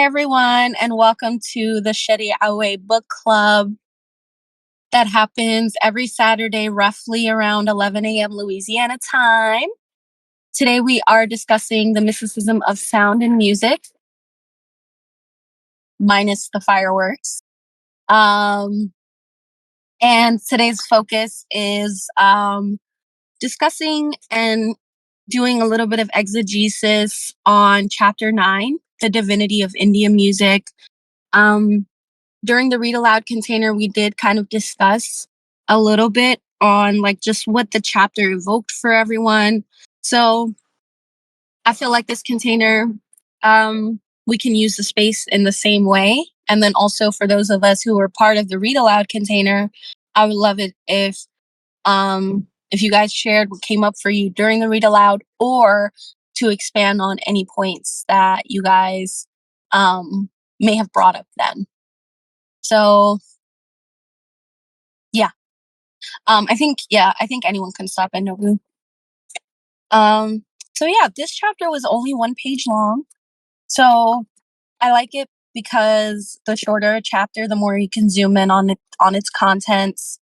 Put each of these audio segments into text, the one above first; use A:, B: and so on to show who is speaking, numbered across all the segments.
A: everyone, and welcome to the Shady book club that happens every Saturday, roughly around 11 a.m. Louisiana time. Today, we are discussing the mysticism of sound and music, minus the fireworks. And today's focus is discussing and doing a little bit of exegesis on chapter 9, the divinity of Indian music. During the read aloud container, we did kind of discuss a little bit on like just what the chapter evoked for everyone. So I feel like this container, we can use the space in the same way. And then also for those of us who were part of the read aloud container, I would love it if you guys shared what came up for you during the read aloud, or to expand on any points that you guys may have brought up then. So yeah, I think anyone can stop at Nobu. So yeah, this chapter was only 1 page long, so I like it because the shorter a chapter, the more you can zoom in on its contents.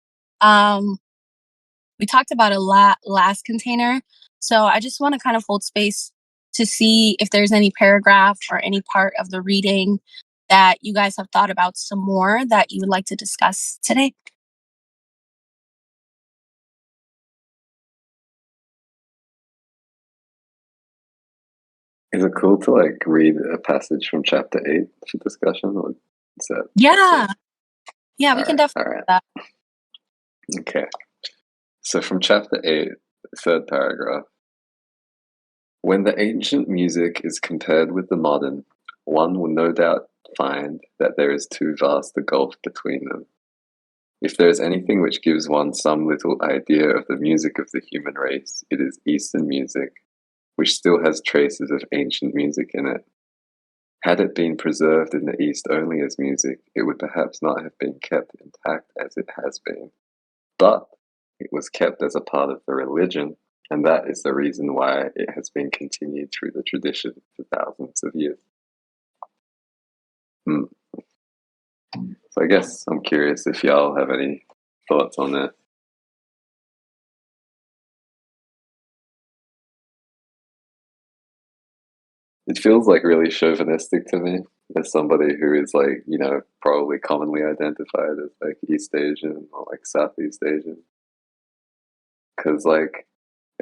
A: We talked about a lot last container, so I just want to kind of hold space to see if there's any paragraph or any part of the reading that you guys have thought about some more that you would like to discuss today.
B: Is it cool to like read a passage from chapter 8 for discussion, or is that?
A: Yeah, we can definitely do that.
B: Okay. So from chapter 8, third paragraph. When the ancient music is compared with the modern, one will no doubt find that there is too vast a gulf between them. If there is anything which gives one some little idea of the music of the human race, it is Eastern music, which still has traces of ancient music in it. Had it been preserved in the East only as music, it would perhaps not have been kept intact as it has been. But it was kept as a part of the religion, and that is the reason why it has been continued through the tradition for thousands of years. So I guess I'm curious if y'all have any thoughts on that. It feels like really chauvinistic to me as somebody who is like, probably commonly identified as like East Asian or like Southeast Asian. Because like,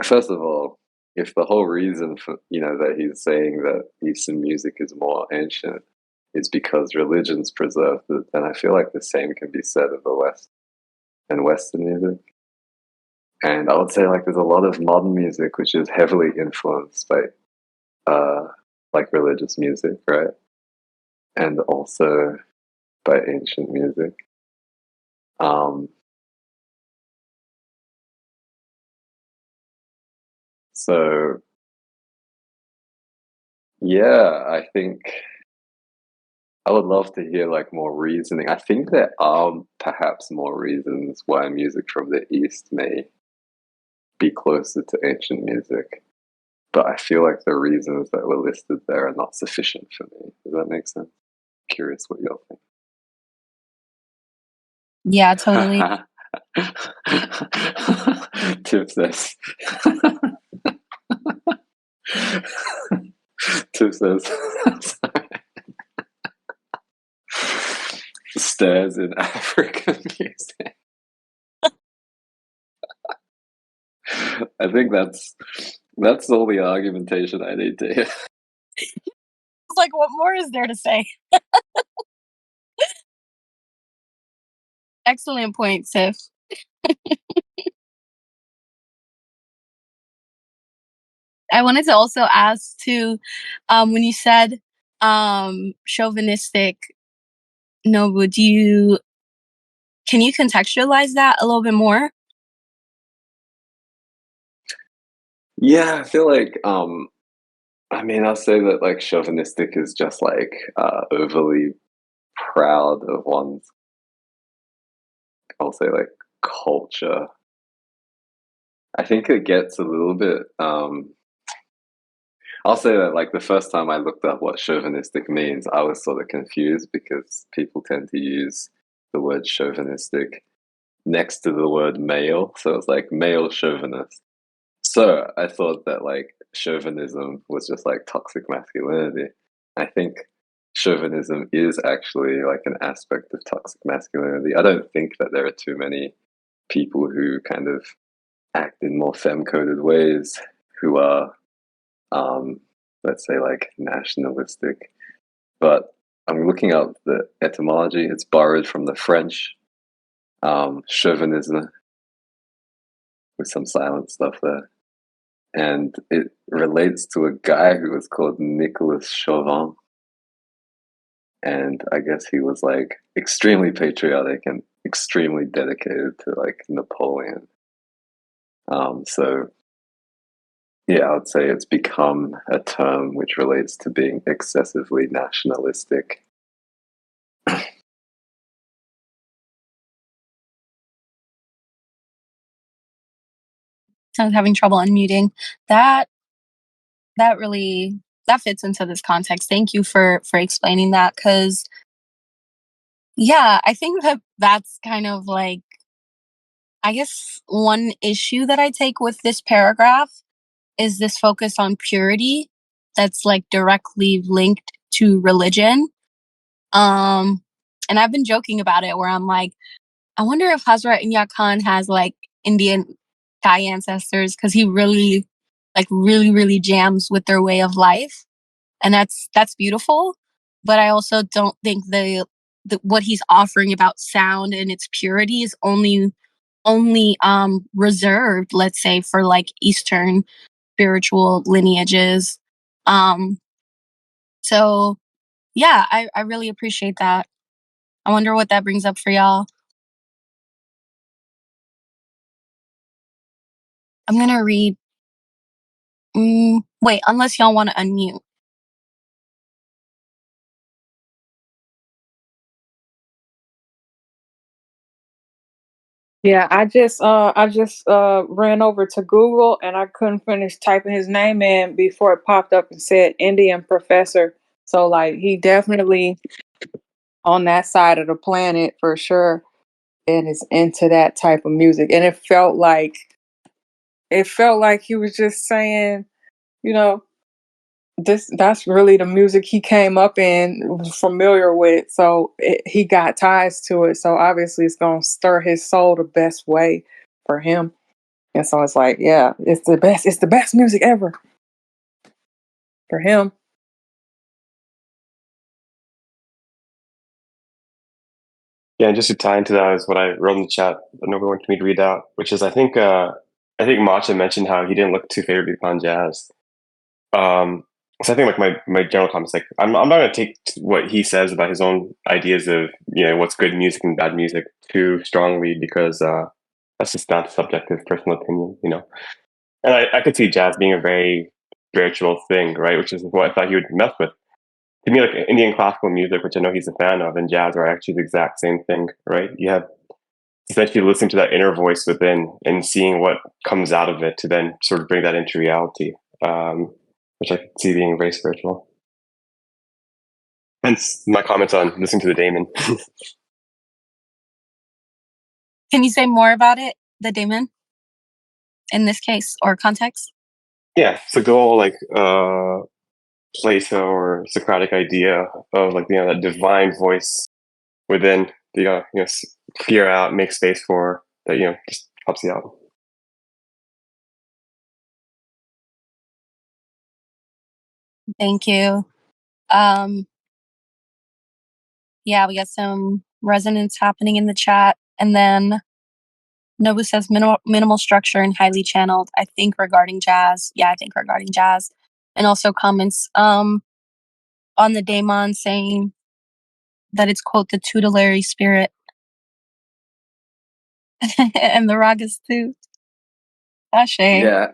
B: first of all, if the whole reason for, that he's saying that Eastern music is more ancient is because religion's preserved it, then I feel like the same can be said of the West and Western music. And I would say like there's a lot of modern music which is heavily influenced by like religious music, right? And also by ancient music. So yeah, I think I would love to hear like more reasoning. I think there are perhaps more reasons why music from the East may be closer to ancient music, but I feel like the reasons that were listed there are not sufficient for me. Does that make sense? Curious what you'll think.
A: Yeah, totally.
B: Tip says. Tip says. Stairs in African music. I think that's all the argumentation I need to hear.
A: It's like, what more is there to say? Excellent point, Tiff. I wanted to also ask too, when you said chauvinistic, Nobu, can you contextualize that a little bit more?
B: Yeah, I feel like I'll say that like chauvinistic is just like overly proud of one's, I'll say like culture. I think it gets a little bit I'll say that like the first time I looked up what chauvinistic means, I was sort of confused because people tend to use the word chauvinistic next to the word male. So it's like male chauvinist. So I thought that like chauvinism was just like toxic masculinity. I think chauvinism is actually like an aspect of toxic masculinity. I don't think that there are too many people who kind of act in more femme-coded ways who are, um, let's say, like nationalistic. But I'm looking up the etymology. It's borrowed from the French chauvinisme with some silent stuff there. And it relates to a guy who was called Nicolas Chauvin. And I guess he was like extremely patriotic and extremely dedicated to like Napoleon. So yeah, I would say it's become a term which relates to being excessively nationalistic.
A: I was having trouble unmuting. That that really that fits into this context. Thank you for explaining that, because yeah, I think that that's kind of like, I guess, one issue that I take with this paragraph is this focus on purity that's like directly linked to religion. Um, and I've been joking about it where I'm like, I wonder if Hazrat Khan has like Indian Thai ancestors, because he really, like, really jams with their way of life, and that's beautiful. But I also don't think the what he's offering about sound and its purity is only reserved, let's say, for like Eastern spiritual lineages. Um, so yeah, I really appreciate that. I wonder what that brings up for y'all. I'm gonna read. Wait, unless y'all want to unmute.
C: Yeah, I just ran over to Google and I couldn't finish typing his name in before it popped up and said Indian professor. So like he definitely on that side of the planet for sure and is into that type of music. And it felt like he was just saying, you know, that's really the music he came up in, was familiar with. So he got ties to it. So obviously it's going to stir his soul the best way for him. And so it's like, yeah, it's the best. It's the best music ever for him.
D: Yeah, and just to tie into that is what I wrote in the chat that nobody wanted me to read out, which is I think Matcha mentioned how he didn't look too favorably upon jazz. So I think like my general comments, like I'm not gonna take what he says about his own ideas of what's good music and bad music too strongly, because that's just not subjective personal opinion. And I could see jazz being a very spiritual thing, right? Which is what I thought he would mess with. To me, like Indian classical music, which I know he's a fan of, and jazz are actually the exact same thing, right? You have essentially listening to that inner voice within and seeing what comes out of it to then sort of bring that into reality, which I could see being very spiritual. Hence my comments on listening to the daemon.
A: Can you say more about it, the daemon, in this case or context?
D: Yeah, so the whole like Plato or Socratic idea of like that divine voice within the clear out, make space for that just helps you out.
A: Thank you. Yeah, we got some resonance happening in the chat, and then Nobu says minimal structure and highly channeled. I think regarding jazz. Yeah, I think regarding jazz, and also comments on the daemon saying that it's, quote, the tutelary spirit, and the ragas too. Ashe.
B: Yeah,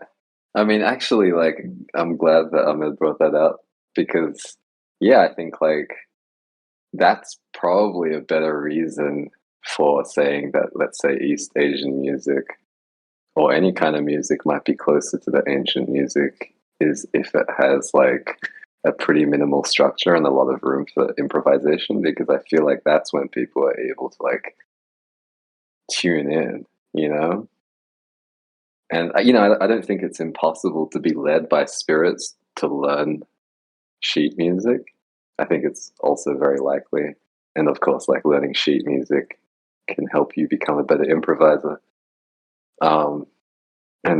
B: I mean, actually, like, I'm glad that Ahmed brought that up because, yeah, I think like that's probably a better reason for saying that, let's say, East Asian music or any kind of music might be closer to the ancient music is if it has like a pretty minimal structure and a lot of room for improvisation, because I feel like that's when people are able to like tune in, you know? And, you know, I don't think it's impossible to be led by spirits to learn sheet music. I think it's also very likely. And of course, like learning sheet music can help you become a better improviser. And,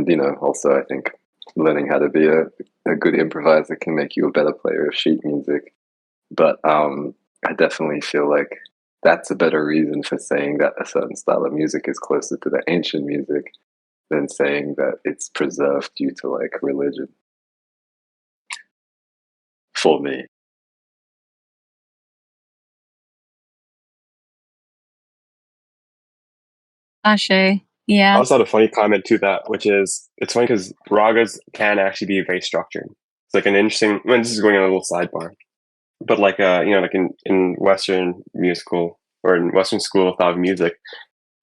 B: you know, also I think learning how to be a good improviser can make you a better player of sheet music. But I definitely feel like that's a better reason for saying that a certain style of music is closer to the ancient music than saying that it's preserved due to like religion. For me.
A: Ashe.
D: I
A: Yeah.
D: also had a funny comment to that, which is it's funny because ragas can actually be very structured. It's like an interesting. I mean, this is going on a little sidebar, but like you know, like in Western musical or in Western school of thought of music,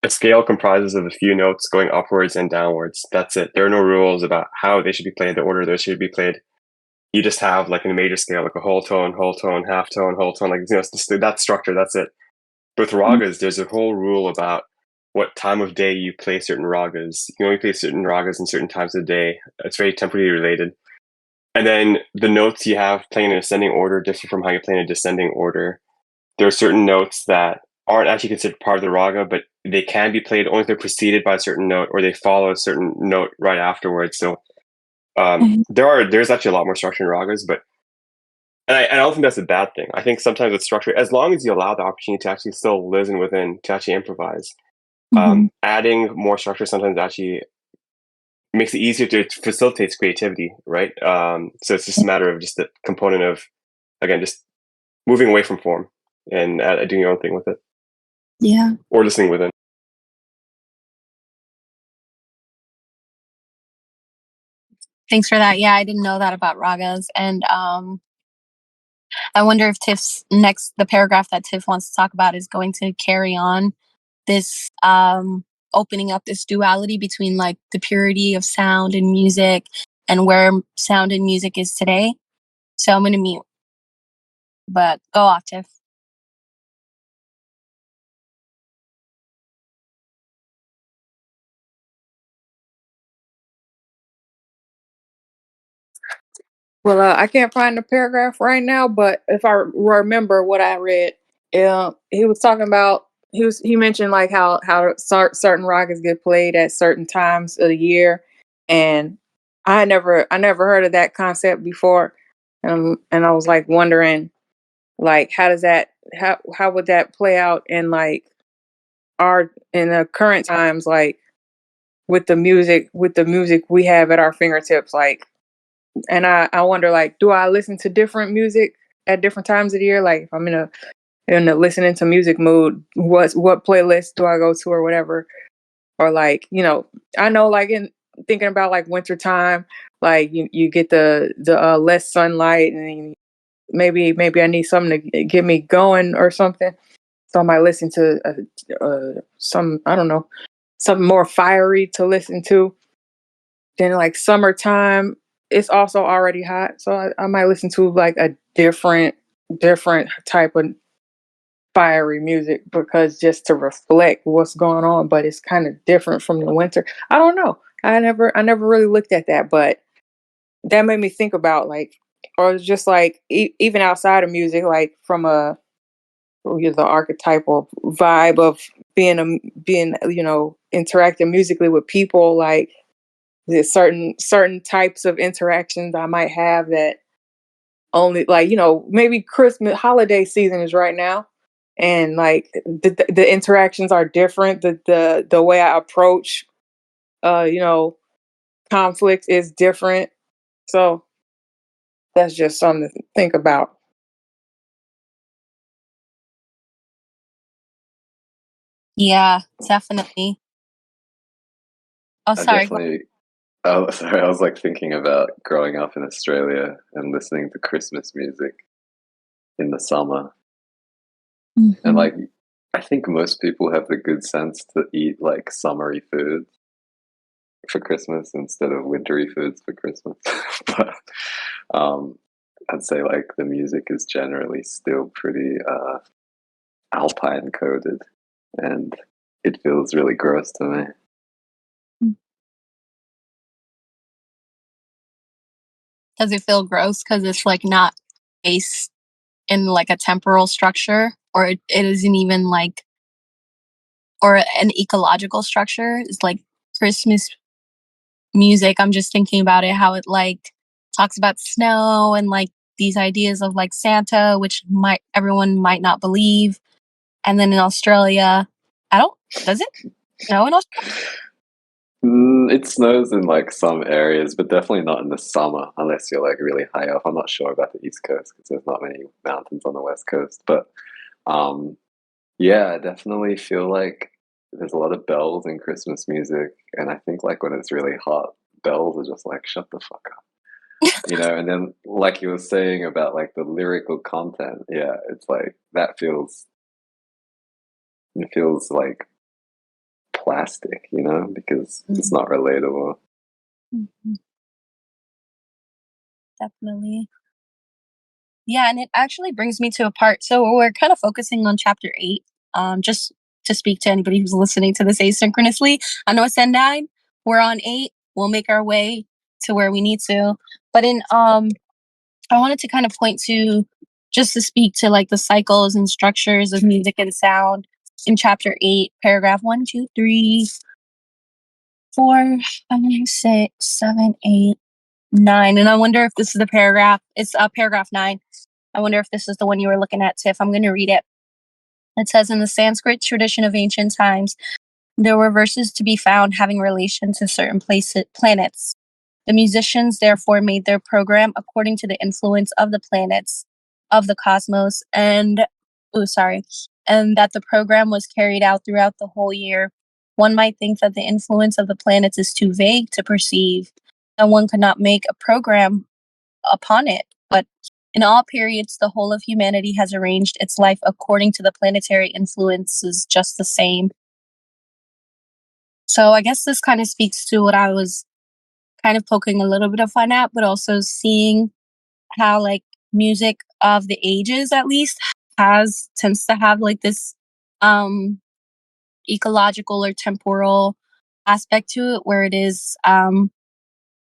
D: a scale comprises of a few notes going upwards and downwards. That's it. There are no rules about how they should be played, the order they should be played. You just have like in a major scale, like a whole tone, half tone, whole tone, like you know, that structure. That's it. With ragas, there's a whole rule about what time of day you play certain ragas. You can only play certain ragas in certain times of the day. It's very temporally related. And then the notes you have playing in ascending order differ from how you play in a descending order. There are certain notes that aren't actually considered part of the raga, but they can be played only if they're preceded by a certain note or they follow a certain note right afterwards. So there's actually a lot more structure in ragas, but and I don't think that's a bad thing. I think sometimes it's structure as long as you allow the opportunity to actually still listen within to actually improvise. Adding more structure sometimes actually makes it easier to facilitate creativity, right? So it's just a matter of just the component of again just moving away from form and doing your own thing with it.
A: Yeah.
D: Or listening within.
A: Thanks for that. Yeah, I didn't know that about ragas. And I wonder if the paragraph that Tiff wants to talk about is going to carry on this opening up this duality between like the purity of sound and music and where sound and music is today. So I'm gonna mute. But go off, Tiff.
C: Well, I can't find the paragraph right now, but if I remember what I read, he was talking about he mentioned like how certain ragas get played at certain times of the year, and I never heard of that concept before, and I was like wondering like how would that play out in like our in the current times like with the music we have at our fingertips like. And I wonder like, do I listen to different music at different times of the year? Like if I'm in a listening to music mood, what playlist do I go to or whatever? Or like, I know like in thinking about like winter time, like you get the less sunlight and maybe I need something to get me going or something. So I might listen to some, I don't know, something more fiery to listen to. Then like summertime, it's also already hot, so I might listen to like a different type of fiery music because just to reflect what's going on. But it's kind of different from the winter. I don't know. I never really looked at that, but that made me think about like, or just like even outside of music, like from the archetypal vibe of being interacting musically with people like there's certain types of interactions I might have that only like maybe Christmas holiday season is right now, and like the interactions are different. The way I approach conflict is different. So that's just something to think about.
A: Yeah, definitely. Oh,
B: I
A: sorry.
B: definitely. Oh, sorry. I was like thinking about growing up in Australia and listening to Christmas music in the summer. And like, I think most people have the good sense to eat like summery foods. for Christmas instead of wintry foods for Christmas. But I'd say like the music is generally still pretty alpine coded, and it feels really gross to me.
A: Does it feel gross because it's like not based in like a temporal structure, or it isn't even like, or an ecological structure? It's like Christmas music. I'm just thinking about it, how it like talks about snow and like these ideas of like Santa, which everyone might not believe. And then in Australia, does it snow in Australia?
B: It snows in like some areas, but definitely not in the summer unless you're like really high up. I'm not sure about the East Coast because there's not many mountains on the West Coast. But yeah, I definitely feel like there's a lot of bells in Christmas music, and I think like when it's really hot, bells are just like shut the fuck up, you know. And then like you were saying about like the lyrical content, yeah, it's like that it feels like plastic, you know, because it's not relatable.
A: Mm-hmm. Definitely. Yeah, and it actually brings me to a part. So we're kind of focusing on chapter 8. Just to speak to anybody who's listening to this asynchronously. I know it's 9. We're on 8. We'll make our way to where we need to. But I wanted to kind of point to, just to speak to like the cycles and structures of music and sound in chapter 8, paragraph 1, 2, 3, 4, 5, 6, 7, 8, 9. And I wonder if this is the paragraph. It's paragraph 9. I wonder if this is the one you were looking at, Tiff. I'm going to read it. It says, in the Sanskrit tradition of ancient times, there were verses to be found having relation to certain planets. The musicians therefore made their program according to the influence of the planets of the cosmos, and that the program was carried out throughout the whole year. One might think that the influence of the planets is too vague to perceive, and one could not make a program upon it. But in all periods, the whole of humanity has arranged its life according to the planetary influences just the same. So I guess this kind of speaks to what I was kind of poking a little bit of fun at, but also seeing how like music of the ages at least tends to have like this ecological or temporal aspect to it, where it is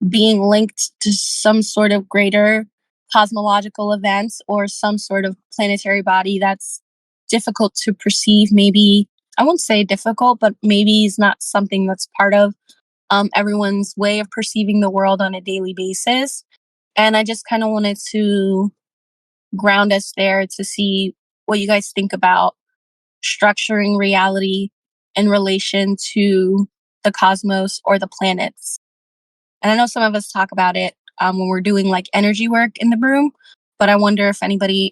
A: being linked to some sort of greater cosmological events or some sort of planetary body that's difficult to perceive. Maybe, I won't say difficult, but maybe is not something that's part of everyone's way of perceiving the world on a daily basis. And I just kind of wanted to ground us there to see what you guys think about structuring reality in relation to the cosmos or the planets. And I know some of us talk about it when we're doing like energy work in the room, but I wonder if anybody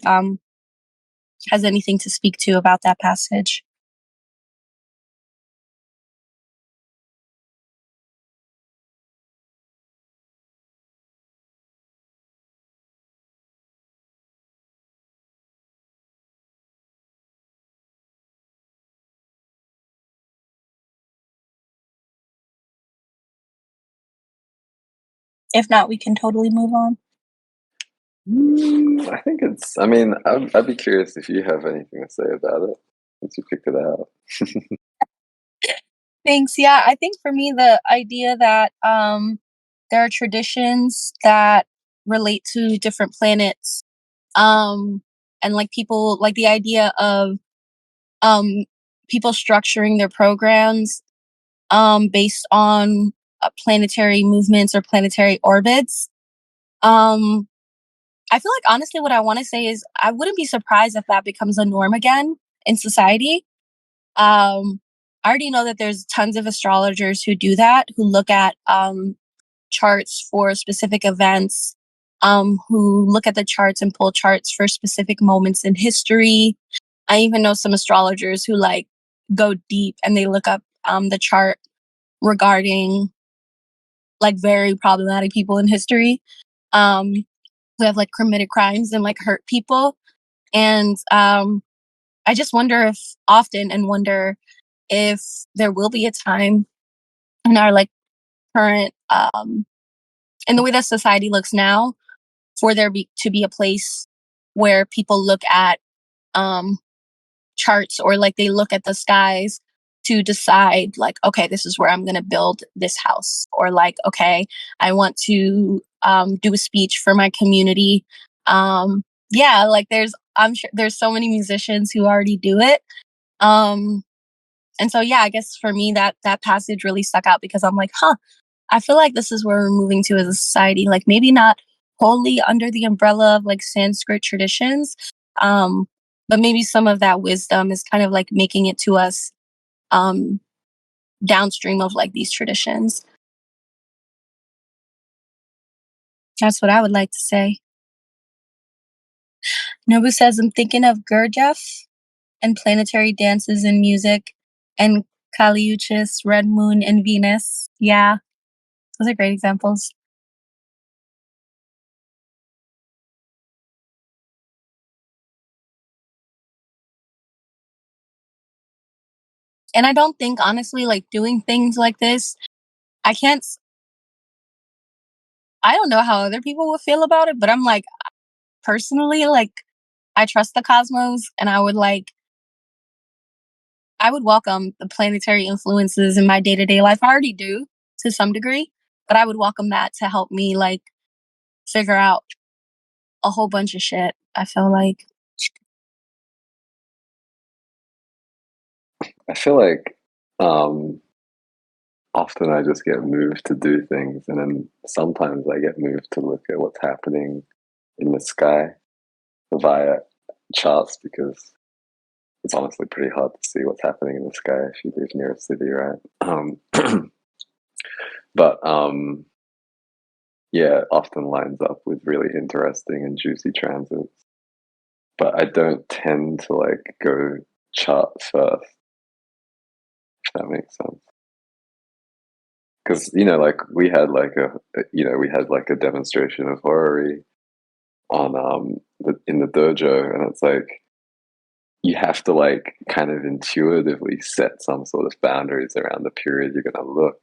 A: has anything to speak to about that passage. If not, we can totally move on.
B: I think it's. I mean, I'd be curious if you have anything to say about it since you picked it out.
A: Thanks. Yeah, I think for me, the idea that there are traditions that relate to different planets, and like people, like the idea of um, people structuring their programs based on planetary movements or planetary orbits. I feel like honestly, what I want to say is I wouldn't be surprised if that becomes a norm again in society. I already know that there's tons of astrologers who do that, who look at charts for specific events, who look at the charts and pull charts for specific moments in history. I even know some astrologers who like go deep and they look up the chart regarding like very problematic people in history, who have like committed crimes and like hurt people. And I just wonder if there will be a time in our like current in the way that society looks now, for there to be a place where people look at charts, or like they look at the skies to decide, like, okay, this is where I'm going to build this house, or like, okay, I want to do a speech for my community. Yeah, like I'm sure there's so many musicians who already do it. And so, yeah, I guess for me that passage really stuck out, because I'm like, I feel like this is where we're moving to as a society. Like, maybe not wholly under the umbrella of like Sanskrit traditions, but maybe some of that wisdom is kind of like making it to us downstream of like these traditions. That's what I would like to say. Nobu says, I'm thinking of Gurdjieff and planetary dances and music, and Kaliuchis, Red Moon, and Venus. Yeah, those are great examples. And I don't think, honestly, like doing things like this, I don't know how other people would feel about it, but I'm like, personally, like, I trust the cosmos, and I would welcome the planetary influences in my day-to-day life. I already do to some degree, but I would welcome that to help me like figure out a whole bunch of shit, I feel like.
B: I feel like often I just get moved to do things, and then sometimes I get moved to look at what's happening in the sky via charts, because it's honestly pretty hard to see what's happening in the sky if you live near a city, right? But yeah, it often lines up with really interesting and juicy transits. But I don't tend to like go chart first, if that makes sense. Because like we had like a demonstration of horary on in the dojo, and it's like you have to like kind of intuitively set some sort of boundaries around the period you're going to look.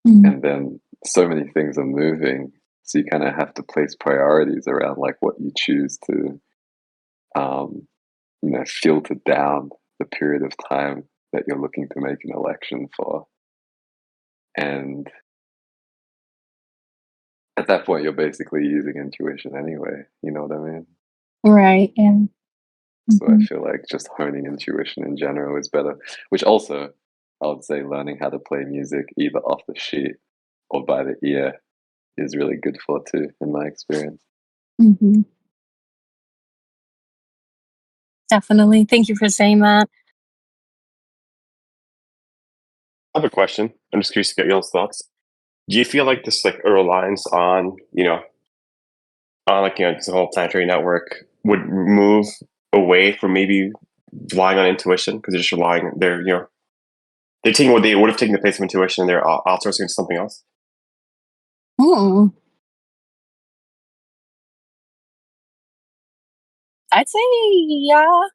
B: And then so many things are moving, so you kind of have to place priorities around like what you choose to filter down the period of time that you're looking to make an election for. And at that point, you're basically using intuition anyway. You know what I mean?
A: Right. Yeah.
B: So I feel like just honing intuition in general is better, which also I would say learning how to play music either off the sheet or by the ear is really good for too, in my experience.
A: Definitely. Thank you for saying that.
D: I have a question. I'm just curious to get y'all's thoughts. Do you feel like this like a reliance on this whole planetary network would move away from maybe relying on intuition, because they're just relying they're taking what they would have taken the place of intuition and they're outsourcing to something else?
A: I'd say yeah.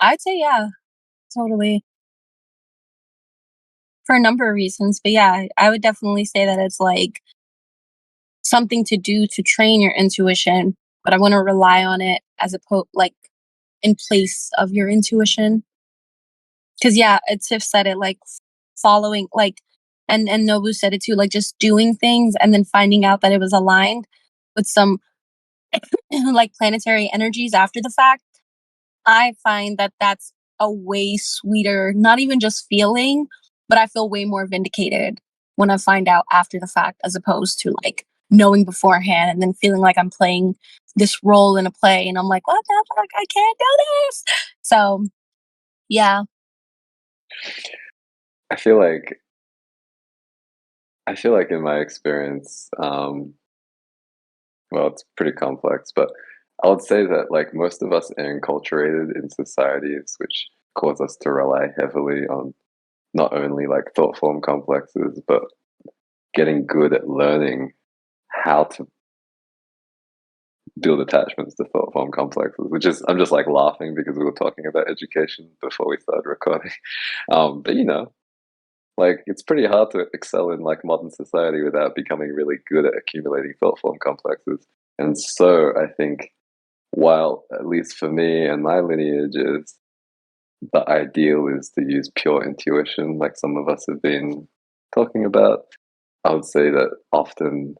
A: I'd say yeah, totally. For a number of reasons. But yeah, I would definitely say that it's like something to do to train your intuition, but I want to rely on it as like in place of your intuition. Because yeah, Tiff said it, like following, like, and Nobu said it too, like just doing things and then finding out that it was aligned with some like planetary energies after the fact. I find that that's a way sweeter, not even just feeling, but I feel way more vindicated when I find out after the fact, as opposed to like knowing beforehand and then feeling like I'm playing this role in a play and I'm like, what the fuck, I can't do this. So yeah.
B: I feel like in my experience, well, it's pretty complex, but I would say that like most of us are enculturated in societies which cause us to rely heavily on not only like thought form complexes, but getting good at learning how to build attachments to thought form complexes, which is, I'm just like laughing because we were talking about education before we started recording. But Like, it's pretty hard to excel in like modern society without becoming really good at accumulating thought form complexes. And so I think, while at least for me and my lineage is the ideal is to use pure intuition, like some of us have been talking about, I would say that often,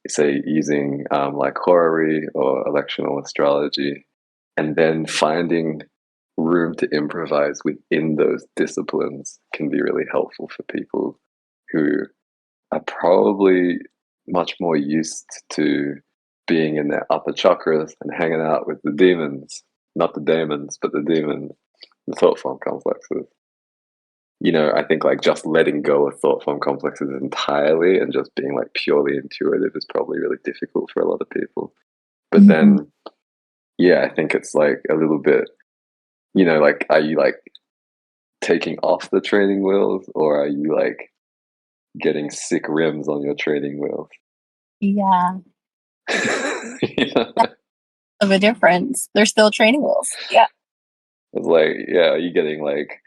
B: say, using like horary or electional astrology, and then finding room to improvise within those disciplines can be really helpful for people who are probably much more used to being in their upper chakras and hanging out with the demons, not the daemons, but the demons, the thought form complexes. I think like just letting go of thought form complexes entirely and just being like purely intuitive is probably really difficult for a lot of people. But then, yeah, I think it's like a little bit, like, are you like taking off the training wheels, or are you like getting sick rims on your training wheels?
A: Yeah.
B: You know?
A: Of a difference. They're still training wheels. Yeah.
B: It's like, yeah, are you getting like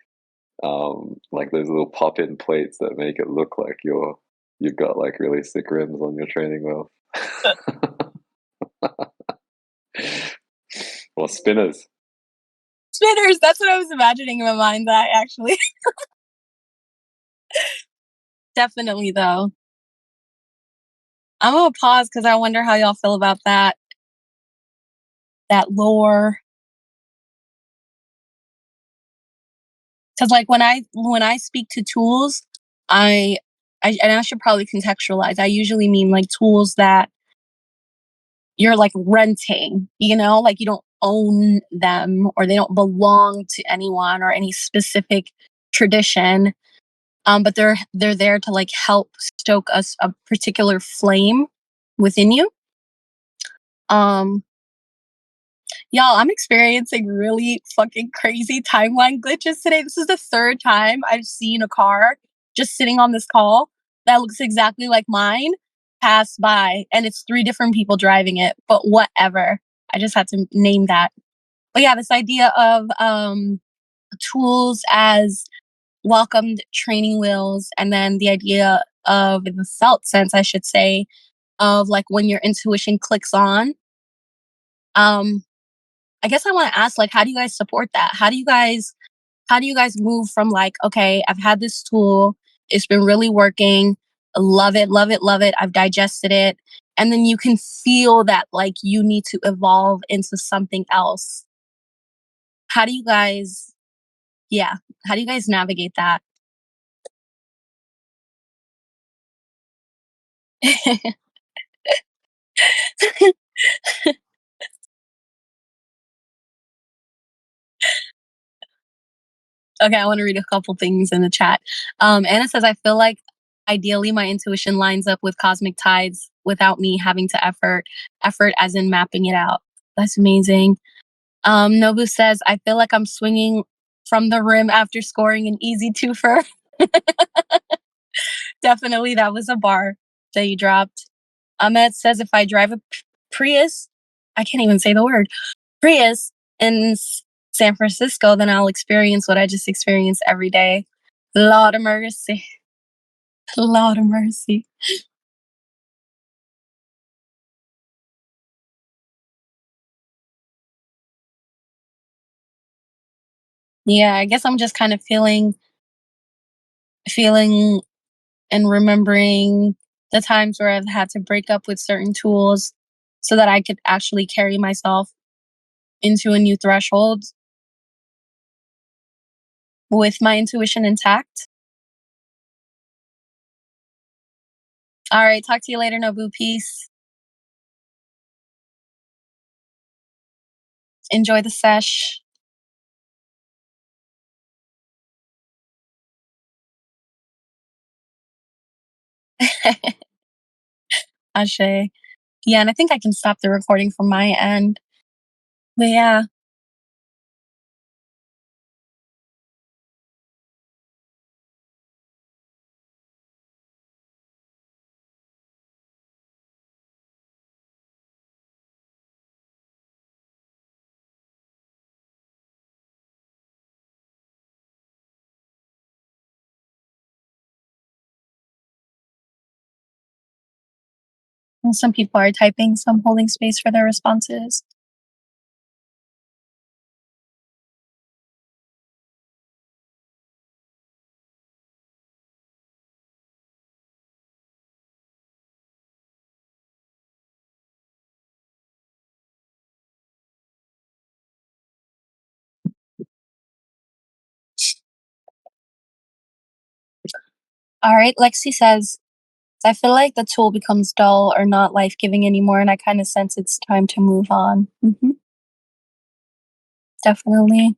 B: those little pop-in plates that make it look like you've got like really sick rims on your training wheels? Or spinners.
A: Spinners, that's what I was imagining in my mind, that actually. Definitely though. I'm gonna pause because I wonder how y'all feel about that lore. Because like when I speak to tools, I and I should probably contextualize. I usually mean like tools that you're like renting, like you don't own them or they don't belong to anyone or any specific tradition. But they're there to like help stoke a particular flame within you. Y'all, I'm experiencing really fucking crazy timeline glitches today. This is the third time I've seen a car just sitting on this call that looks exactly like mine pass by, and it's 3 different people driving it, but whatever. I just had to name that. But yeah, this idea of tools as welcomed training wheels, and then the idea of, in the felt sense, I should say, of like when your intuition clicks on. I guess I want to ask, like, how do you guys support that? How do you guys move from like, okay, I've had this tool, it's been really working, love it, love it, love it, I've digested it, and then you can feel that like you need to evolve into something else. How do you guys, yeah, how do you guys navigate that? Okay, I want to read a couple things in the chat. Anna says, I feel like ideally my intuition lines up with cosmic tides without me having to effort as in mapping it out. That's amazing. Nobu says, I feel like I'm swinging from the rim after scoring an easy twofer. Definitely, that was a bar that you dropped. Ahmed says, if I drive a Prius, I can't even say the word, Prius in San Francisco, then I'll experience what I just experienced every day. Lord of mercy. Lord of mercy. Yeah, I guess I'm just kind of feeling and remembering the times where I've had to break up with certain tools so that I could actually carry myself into a new threshold with my intuition intact. All right, talk to you later, Nobu. Peace. Enjoy the sesh. Ashe. Yeah, and I think I can stop the recording from my end. But yeah. Some people are typing, so I'm holding space for their responses. All right, Lexi says, I feel like the tool becomes dull or not life-giving anymore, and I kind of sense it's time to move on. Definitely.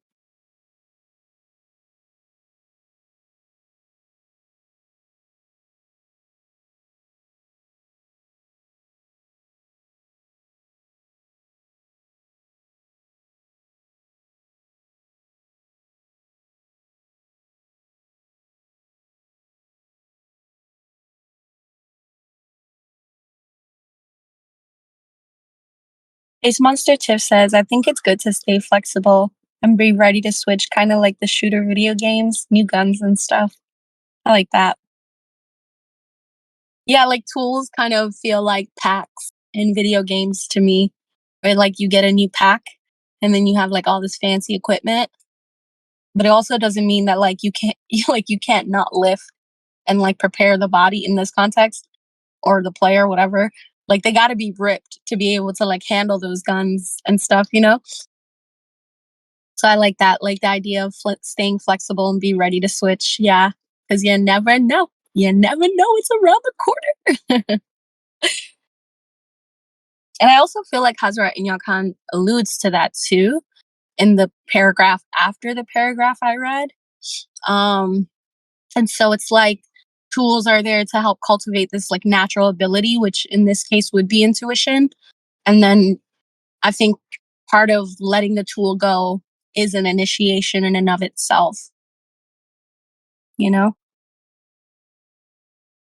A: Ace Monster Tiff says, I think it's good to stay flexible and be ready to switch, kind of like the shooter video games, new guns and stuff. I like that. Yeah, like tools kind of feel like packs in video games to me, where like you get a new pack and then you have like all this fancy equipment. But it also doesn't mean that like you can't you can't not lift and like prepare the body in this context or the player, whatever. Like they got to be ripped to be able to like handle those guns and stuff, you know? So I like that, like the idea of staying flexible and be ready to switch. Yeah, because you never know. You never know it's around the corner. And I also feel like Hazrat Khan alludes to that too in the paragraph after the paragraph I read. And so it's like tools are there to help cultivate this like natural ability, which in this case would be intuition. And then I think part of letting the tool go is an initiation in and of itself, you know?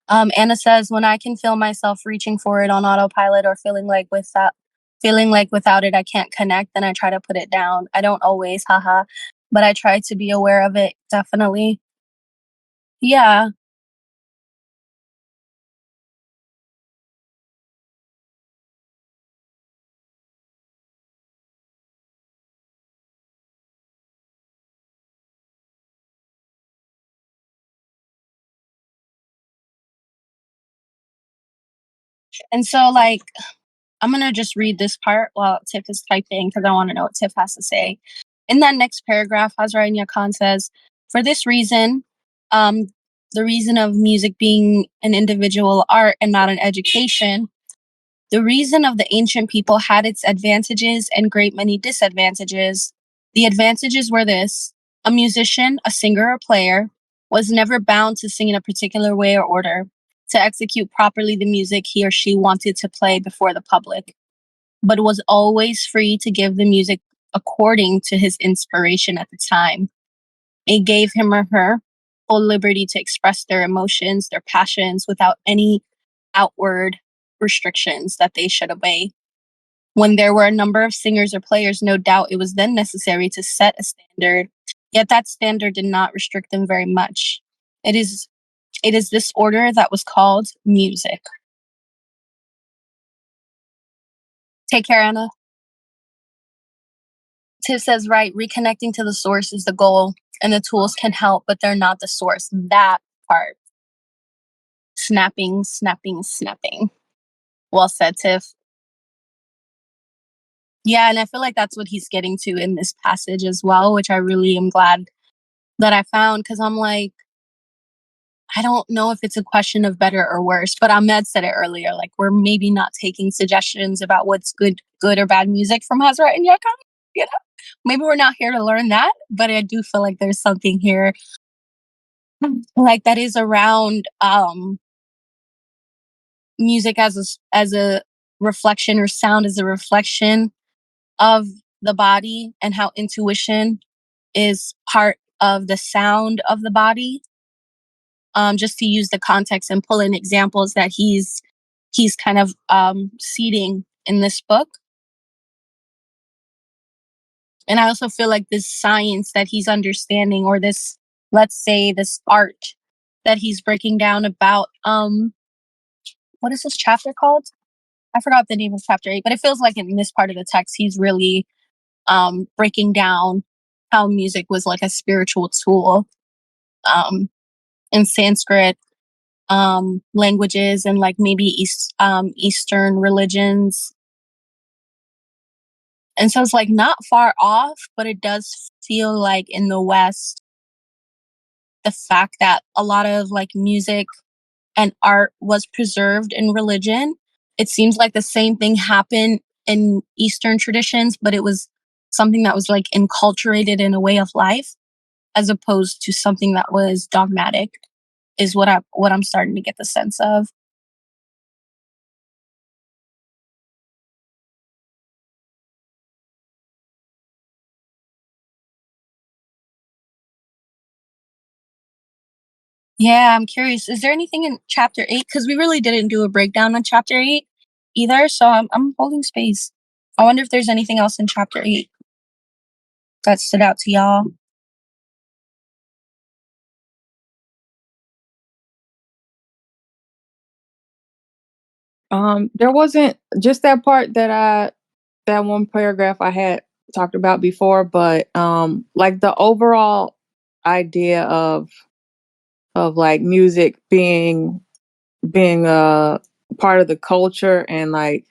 A: Anna says, when I can feel myself reaching for it on autopilot or feeling like without it I can't connect, then I try to put it down. I don't always, haha, but I try to be aware of it, definitely. Yeah. And so like I'm gonna just read this part while Tiff is typing because I want to know what Tiff has to say. In that next paragraph, Hazrat Khan says, for this reason, um, the reason of music being an individual art and not an education, the reason of the ancient people had its advantages and great many disadvantages. The advantages were this: a musician, a singer or player, was never bound to sing in a particular way or order, to execute properly the music he or she wanted to play before the public, but was always free to give the music according to his inspiration at the time. It gave him or her full liberty to express their emotions, their passions, without any outward restrictions that they should obey. When there were a number of singers or players, no doubt it was then necessary to set a standard, yet that standard did not restrict them very much. It is this order that was called music. Take care, Anna. Tiff says, right, reconnecting to the source is the goal, and the tools can help, but they're not the source. That part. Snapping, snapping, snapping. Well said, Tiff. Yeah, and I feel like that's what he's getting to in this passage as well, which I really am glad that I found, because I'm like, I don't know if it's a question of better or worse, but Ahmed said it earlier, like we're maybe not taking suggestions about what's good or bad music from Hazrat and Yakan, you know? Maybe we're not here to learn that, but I do feel like there's something here like that is around music as a reflection, or sound as a reflection of the body, and how intuition is part of the sound of the body. Just to use the context and pull in examples that he's kind of seeding in this book. And I also feel like this science that he's understanding, or this, let's say, this art that he's breaking down about, what is this chapter called? I forgot the name of chapter 8, but it feels like in this part of the text, he's really breaking down how music was like a spiritual tool in Sanskrit languages and like maybe Eastern religions. And so it's like not far off, but it does feel like in the West, the fact that a lot of like music and art was preserved in religion, it seems like the same thing happened in Eastern traditions, but it was something that was like enculturated in a way of life as opposed to something that was dogmatic, is what I'm starting to get the sense of. Yeah, I'm curious. Is there anything in chapter 8? Because we really didn't do a breakdown on chapter 8 either, so I'm holding space. I wonder if there's anything else in chapter 8 that stood out to y'all.
C: There wasn't just that part that one paragraph I had talked about before, but like the overall idea of like music being a part of the culture and like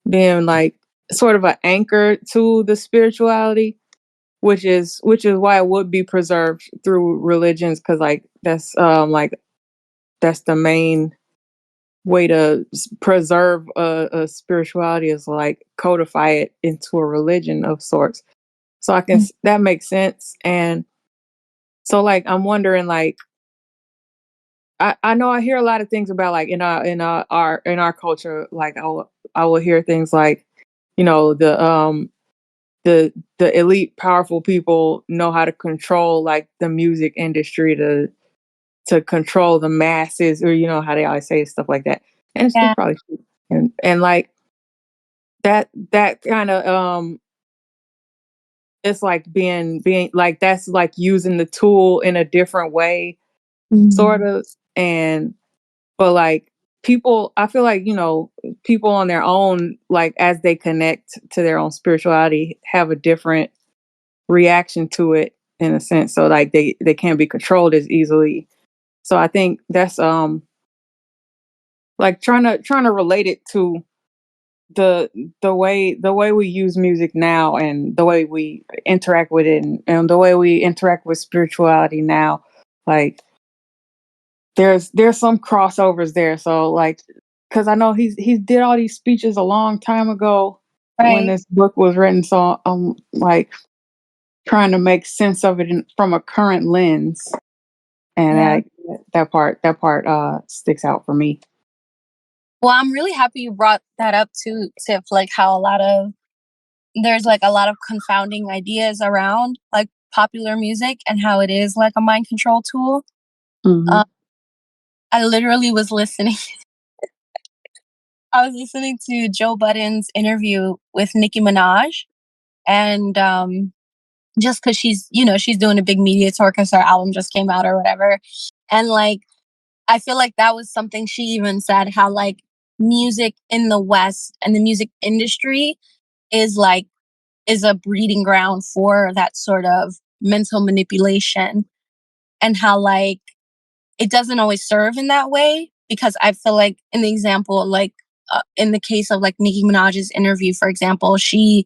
C: being like sort of an anchor to the spirituality, which is why it would be preserved through religions, because like that's the main way to preserve a spirituality, is like codify it into a religion of sorts. So that makes sense. And so like I'm wondering, like I know I hear a lot of things about like in our culture, like I will hear things like, the the elite powerful people know how to control like the music industry to control the masses, or how they always say stuff like that. And it's
A: Yeah.
C: probably true. And like that kind of it's like being like, that's like using the tool in a different way, sort of. And but like people, I feel like, people on their own, like as they connect to their own spirituality, have a different reaction to it, in a sense. So like they can't be controlled as easily. So I think that's like trying to relate it to the way we use music now, and the way we interact with it, and the way we interact with spirituality now. Like there's some crossovers there. So like, because I know he did all these speeches a long time ago when
A: Right.
C: this book was written. So I'm like trying to make sense of it from a current lens, and
A: Yeah.
C: that part sticks out for me.
A: Well, I'm really happy you brought that up too, Tiff, like how there's like a lot of confounding ideas around like popular music and how it is like a mind control tool.
C: Mm-hmm.
A: I literally was listening. I was listening to Joe Budden's interview with Nicki Minaj, and just because she's doing a big media tour because her album just came out or whatever, and like I feel like that was something she even said, how like music in the West and the music industry is a breeding ground for that sort of mental manipulation, and how like it doesn't always serve in that way, because I feel like in the example, like in the case of like Nicki Minaj's interview, for example, she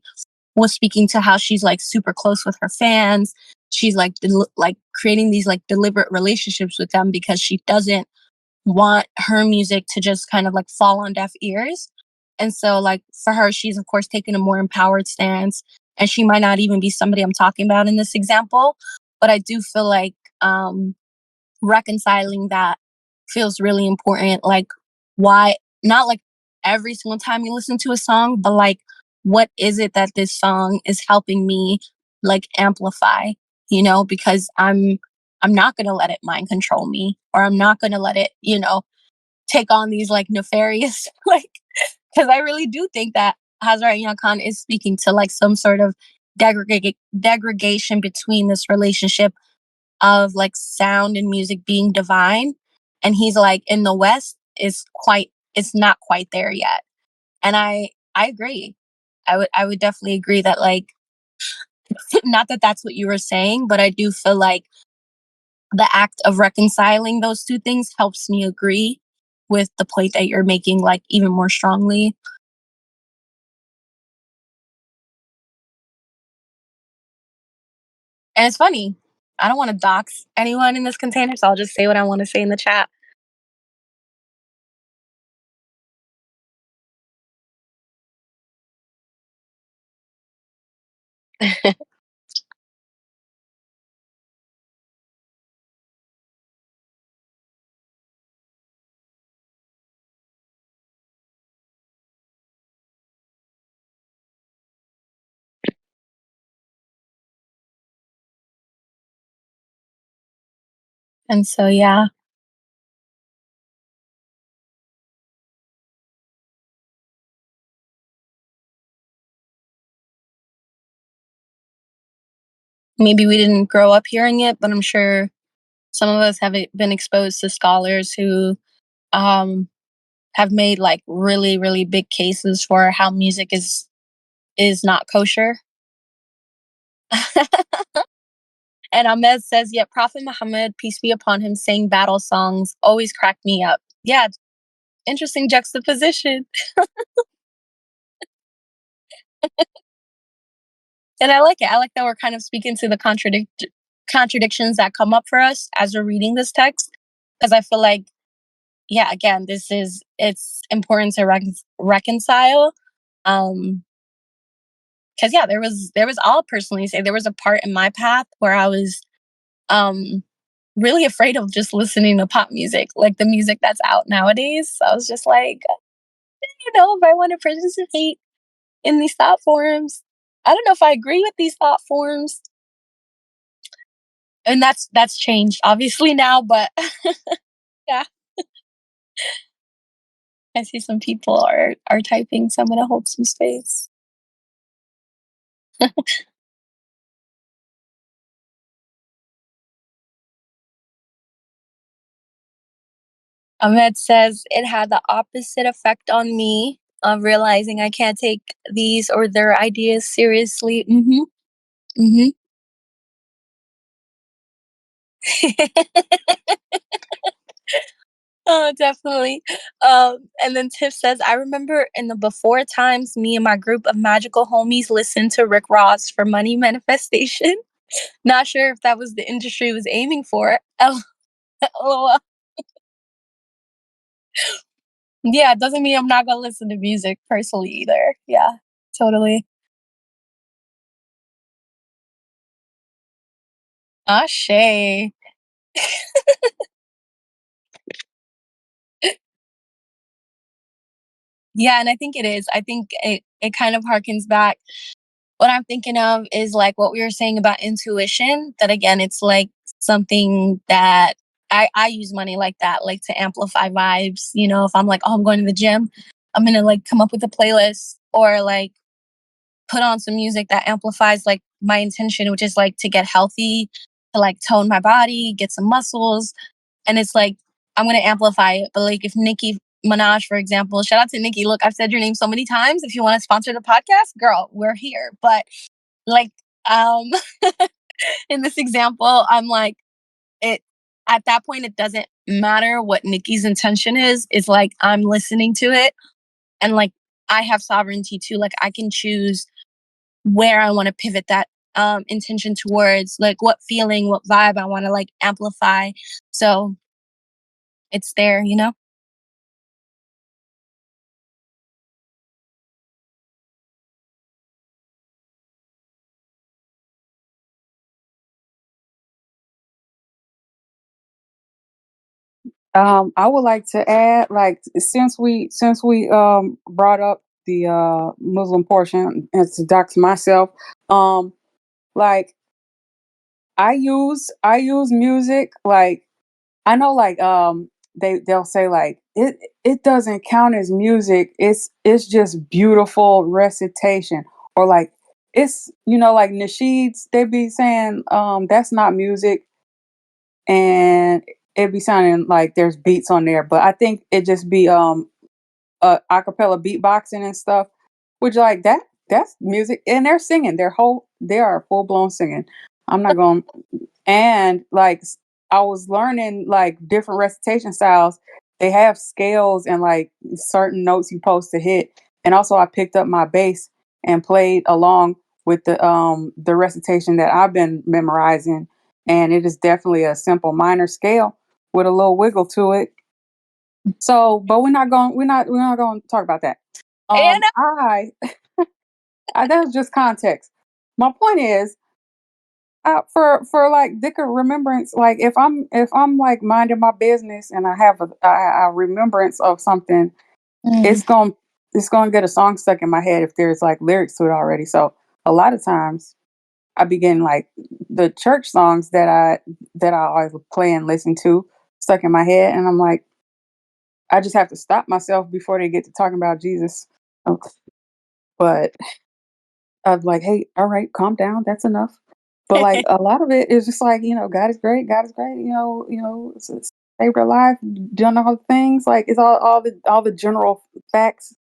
A: was speaking to how she's like super close with her fans. She's like like creating these like deliberate relationships with them because she doesn't want her music to just kind of like fall on deaf ears. And so like for her, she's of course taking a more empowered stance, and she might not even be somebody I'm talking about in this example, but I do feel like reconciling that feels really important. Like, why not like every single time you listen to a song, but like, what is it that this song is helping me like amplify? Because I'm not gonna let it mind control me, or I'm not gonna let it, take on these like nefarious like, because I really do think that Hazrat Khan is speaking to like some sort of degradation between this relationship of like sound and music being divine. And he's like, in the West, it's not quite there yet. And I agree. I would definitely agree that, like, not that that's what you were saying, but I do feel like the act of reconciling those two things helps me agree with the point that you're making, like, even more strongly. And it's funny. I don't want to dox anyone in this container, so I'll just say what I want to say in the chat. And so, yeah, maybe we didn't grow up hearing it, but I'm sure some of us have been exposed to scholars who um, have made like really, really big cases for how music is not kosher. And Ahmed says, yet Prophet Muhammad, peace be upon him, sang battle songs always cracked me up. Yeah, interesting juxtaposition. And I like it. I like that we're kind of speaking to the contradictions that come up for us as we're reading this text. Because I feel like, yeah, again, it's important to reconcile. Because yeah, there was I'll personally say there was a part in my path where I was um really afraid of just listening to pop music, like the music that's out nowadays. So I was just like, if I want to participate in these thought forms, I don't know if I agree with these thought forms. And that's changed obviously now, but yeah, I see some people are typing, so I'm gonna hold some space. Ahmed says it had the opposite effect on me of realizing I can't take these or their ideas seriously. Mm-hmm. Oh, definitely. And then Tiff says, I remember in the before times, me and my group of magical homies listened to Rick Ross for money manifestation. Not sure if that was the industry was aiming for. LOL. Yeah, it doesn't mean I'm not gonna listen to music personally either. Yeah, totally. Ashe. Yeah, and I think it is. I think it kind of harkens back. What I'm thinking of is like what we were saying about intuition. That again, it's like something that I use money like that, like to amplify vibes. If I'm like, oh, I'm going to the gym, I'm gonna like come up with a playlist or like put on some music that amplifies like my intention, which is like to get healthy, to like tone my body, get some muscles. And it's like, I'm going to amplify it. But like if Nicki Minaj, for example, shout out to Nicki. Look, I've said your name so many times. If you want to sponsor the podcast, girl, we're here. But like, um, in this example, I'm like, it, at that point, it doesn't matter what Nicki's intention is. It's like, I'm listening to it. And like, I have sovereignty too. Like, I can choose where I want to pivot that intention towards, like what feeling, what vibe I want to like amplify. So it's there.
C: I would like to add, like, since we brought up the Muslim portion, and to dox myself, like I use music, like I know, like they'll say like it doesn't count as music. It's just beautiful recitation, or like it's like nasheeds. They be saying that's not music, and it be sounding like there's beats on there, but I think it just be acapella beatboxing and stuff, which like that's music, and they're singing. They are full blown singing. I'm not going. And like I was learning like different recitation styles. They have scales and like certain notes you're supposed to hit. And also I picked up my bass and played along with the recitation that I've been memorizing. And it is definitely a simple minor scale with a little wiggle to it. So, but we're not going to talk about that.
A: And
C: I that was just context. My point is, for like dicker remembrance, like if I'm like minding my business and I have a remembrance of something, it's going to get a song stuck in my head if there's like lyrics to it already. So a lot of times I begin like the church songs that I always play and listen to stuck in my head, and I'm like, I just have to stop myself before they get to talking about Jesus. But I'm like, hey, all right, calm down, that's enough. But like a lot of it is just like, God is great, God is great, saved our life, done all the things. Like it's all the general facts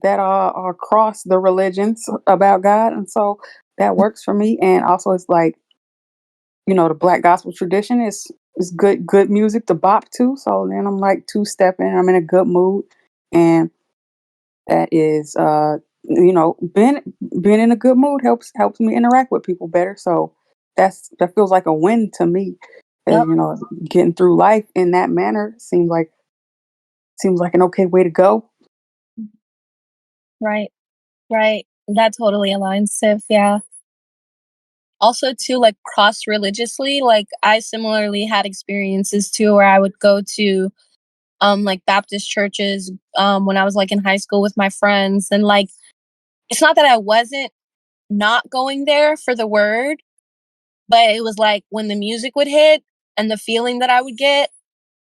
C: that are across the religions about God. And so that works for me. And also it's like, the black gospel tradition is good music to bop to. So then I'm like two-stepping, I'm in a good mood. And that is being in a good mood helps me interact with people better. So that feels like a win to me.
A: Yep.
C: Getting through life in that manner seems like an okay way to go.
A: Right. That totally aligns, Sif. Yeah. Also, too, like cross religiously, like I similarly had experiences too where I would go to like Baptist churches when I was like in high school with my friends, and like it's not that I wasn't not going there for the word, but it was like when the music would hit and the feeling that I would get,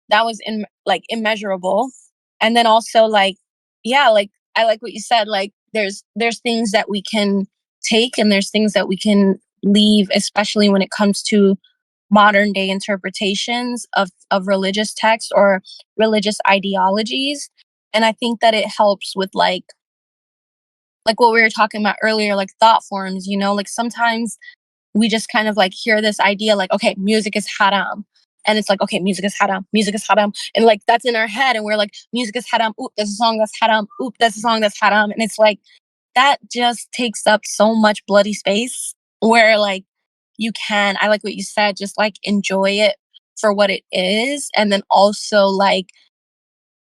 A: that was like immeasurable. And then also like, yeah, like I like what you said, like there's things that we can take and there's things that we can leave, especially when it comes to modern day interpretations of religious texts or religious ideologies. And I think that it helps with like what we were talking about earlier, like thought forms, like sometimes we just kind of like hear this idea like, okay, music is haram. And it's like, okay, music is haram, music is haram. And like that's in our head. And we're like, music is haram. Oop, there's a song that's haram. Oop, there's a song that's haram. And it's like, that just takes up so much bloody space where like I like what you said, just like enjoy it for what it is. And then also like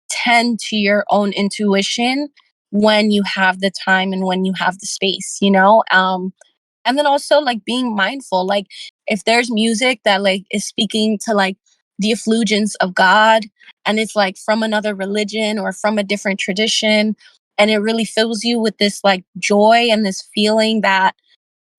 A: tend to your own intuition when you have the time and when you have the space. And then also like being mindful, like if there's music that like is speaking to like the effulgence of God, and it's like from another religion or from a different tradition, and it really fills you with this like joy and this feeling that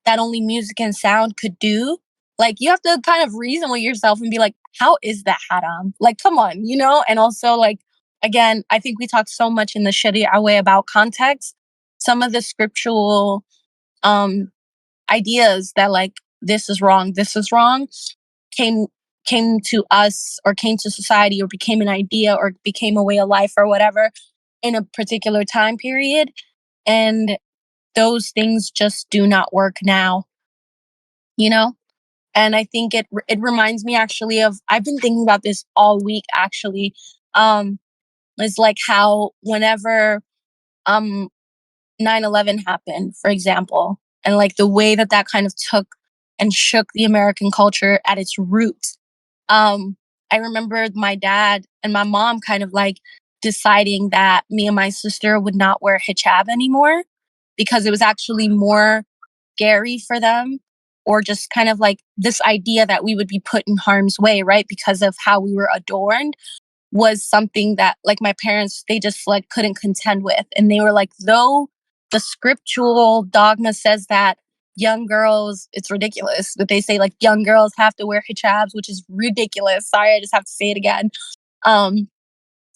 A: only music and sound could do, like you have to kind of reason with yourself and be like, how is that haram? Like, come on. And also like, again, I think we talk so much in the Sharia way about context. Some of the scriptural um ideas that like this is wrong came came to us or came to society or became an idea or became a way of life or whatever in a particular time period, and those things just do not work now you know and I think it reminds me actually of, I've been thinking about this all week actually. It's like how whenever um 9/11 happened, for example, and like the way that kind of took and shook the American culture at its root. Um, I remember my dad and my mom kind of like deciding that me and my sister would not wear hijab anymore because it was actually more scary for them, or just kind of like this idea that we would be put in harm's way, right? Because of how we were adorned was something that like my parents, they just like couldn't contend with. And they were like, though the scriptural dogma says that young girls, it's ridiculous that they say like young girls have to wear hijabs, which is ridiculous. Sorry, I just have to say it again. Um,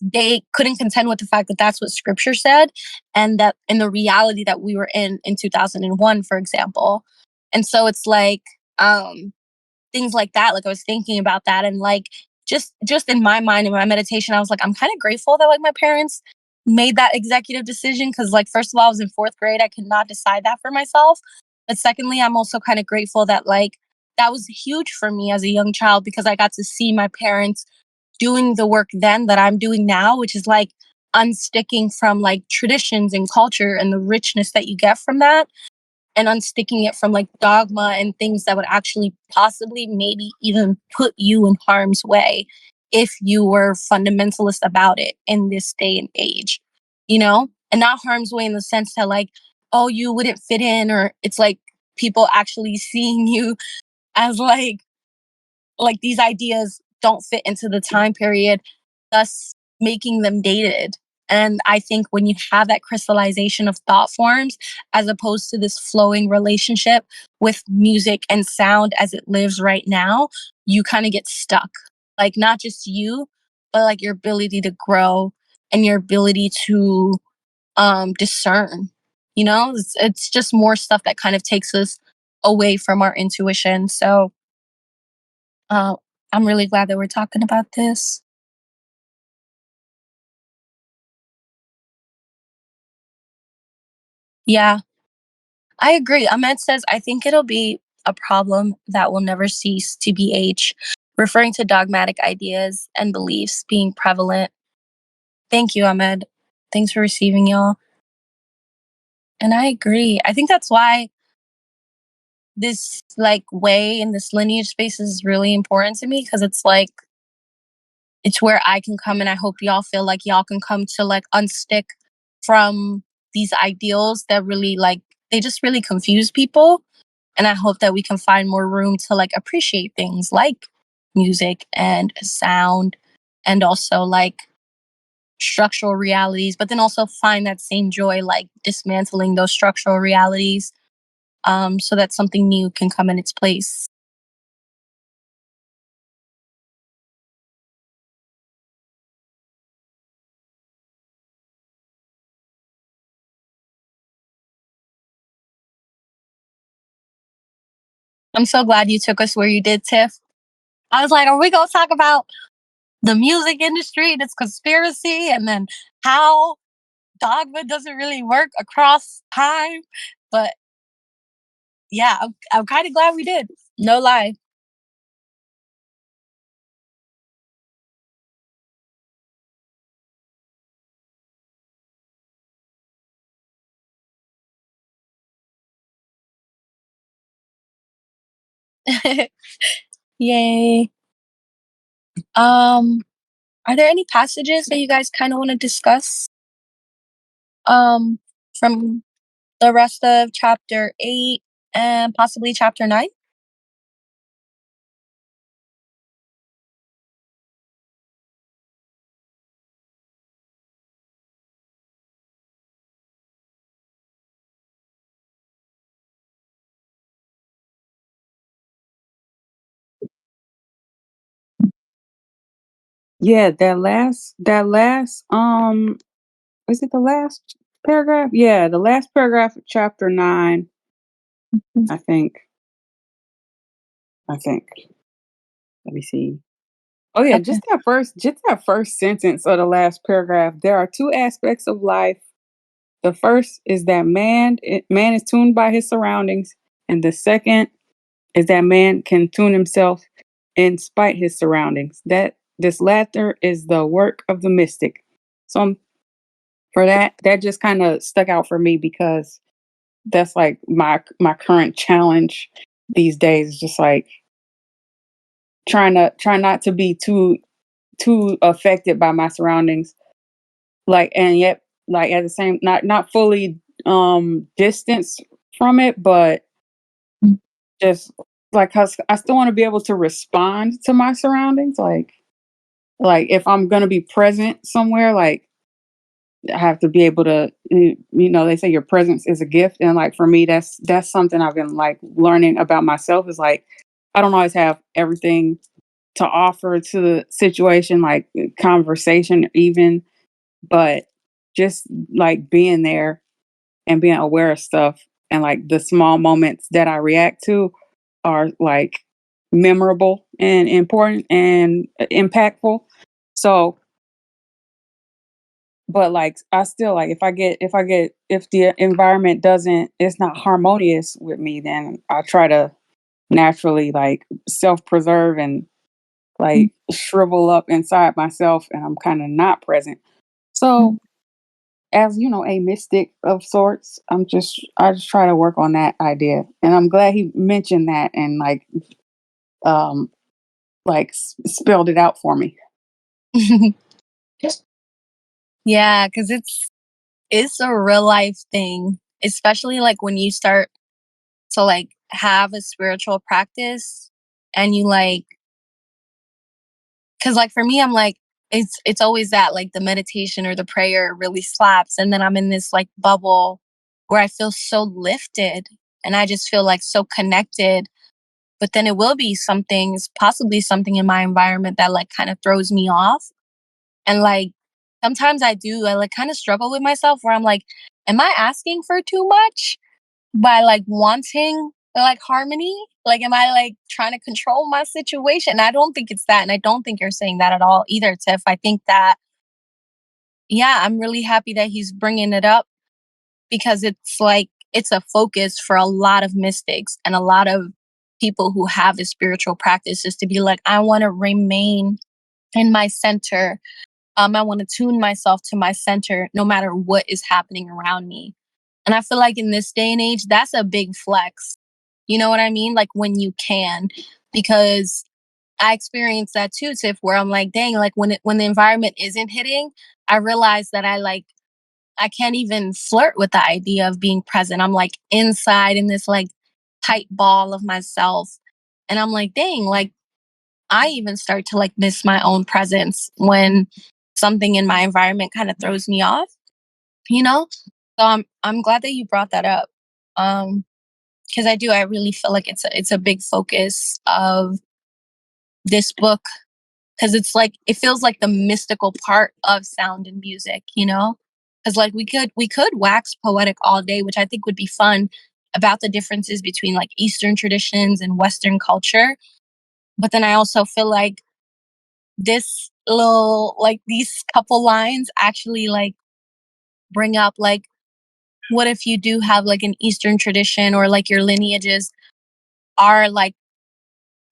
A: they couldn't contend with the fact that that's what scripture said, and that in the reality that we were in 2001, for example. And so it's like things like that. Like I was thinking about that, and like just in my mind, in my meditation, I was like, I'm kind of grateful that like my parents made that executive decision because, like, first of all, I was in fourth grade. I could not decide that for myself. But secondly, I'm also kind of grateful that, like, that was huge for me as a young child because I got to see my parents doing the work then that I'm doing now, which is like unsticking from like traditions and culture and the richness that you get from that and unsticking it from like dogma and things that would actually possibly maybe even put you in harm's way if you were fundamentalist about it in this day and age, you know? And not harm's way in the sense that like, oh, you wouldn't fit in, or it's like people actually seeing you as like these ideas don't fit into the time period, thus making them dated. And I think when you have that crystallization of thought forms, as opposed to this flowing relationship with music and sound as it lives right now, you kind of get stuck. Like, not just you, but like your ability to grow and your ability to discern. You know, it's just more stuff that kind of takes us away from our intuition. So, uh, I'm really glad that we're talking about this. Yeah, I agree. Ahmed says, I think it'll be a problem that will never cease to be H, referring to dogmatic ideas and beliefs being prevalent. Thank you, Ahmed. Thanks for receiving, y'all. And I agree. I think that's why this like way in this lineage space is really important to me because it's like it's where I can come, and I hope y'all feel like y'all can come to like unstick from these ideals that really like they just really confuse people. And I hope that we can find more room to like appreciate things like music and sound and also like structural realities, but then also find that same joy like dismantling those structural realities so that something new can come in its place. I'm so glad you took us where you did, Tiff. I was like, are we going to talk about the music industry and its conspiracy and then how dogma doesn't really work across time? But yeah, I'm kind of glad we did. No lie. Yay. Um, are there any passages that you guys kind of want to discuss from the rest of chapter 8 and possibly chapter 9?
C: Yeah, that last is it the last paragraph? Yeah, the last paragraph of chapter 9, I think. I think. Let me see. Oh yeah,
A: Okay.
C: just that first sentence of the last paragraph. There are two aspects of life. The first is that man is tuned by his surroundings, and the second is that man can tune himself in spite his surroundings. That this latter is the work of the mystic. So for that just kind of stuck out for me because that's like my current challenge these days. Just like try not to be too affected by my surroundings, like, and yet like at the same not fully distance from it, but
A: Mm.
C: just like 'cause I still want to be able to respond to my surroundings, like if I'm gonna be present somewhere, like I have to be able to, they say your presence is a gift, and like for me, that's something I've been like learning about myself. Is like I don't always have everything to offer to the situation, like conversation, even, but just like being there and being aware of stuff, and like the small moments that I react to are like memorable and important and impactful. So but like I still like if the environment it's not harmonious with me, then I try to naturally like self-preserve and like shrivel up inside myself, and I'm kind of not present. So as you know, a mystic of sorts, I just try to work on that idea, and I'm glad he mentioned that and um spelled it out for me.
A: Yeah, because it's a real life thing, especially like when you start to like have a spiritual practice and you like, because like for me, I'm like, it's always that like the meditation or the prayer really slaps, and then I'm in this like bubble where I feel so lifted and I just feel like so connected. But then it will be some things, possibly something in my environment that like kind of throws me off. And like sometimes I like kind of struggle with myself where I'm like, am I asking for too much by like wanting like harmony? Like, am I like trying to control my situation? I don't think it's that. And I don't think you're saying that at all either, Tiff. I think that, yeah, I'm really happy that he's bringing it up because it's like, it's a focus for a lot of mystics and a lot of people who have a spiritual practice is to be like, I want to remain in my center. I want to tune myself to my center no matter what is happening around me. And I feel like in this day and age, that's a big flex. You know what I mean? Like when you can, because I experienced that too, Tiff, where I'm like, dang, like when the environment isn't hitting, I realize that I can't even flirt with the idea of being present. I'm like inside in this like tight ball of myself. And I'm like, dang, like I even start to like miss my own presence when something in my environment kind of throws me off, you know? So I'm glad that you brought that up. Because I really feel like it's a big focus of this book because it's like it feels like the mystical part of sound and music, you know? Because like we could wax poetic all day, which I think would be fun about the differences between like Eastern traditions and Western culture. But then I also feel like this little like these couple lines actually like bring up like what if you do have like an Eastern tradition or like your lineages are like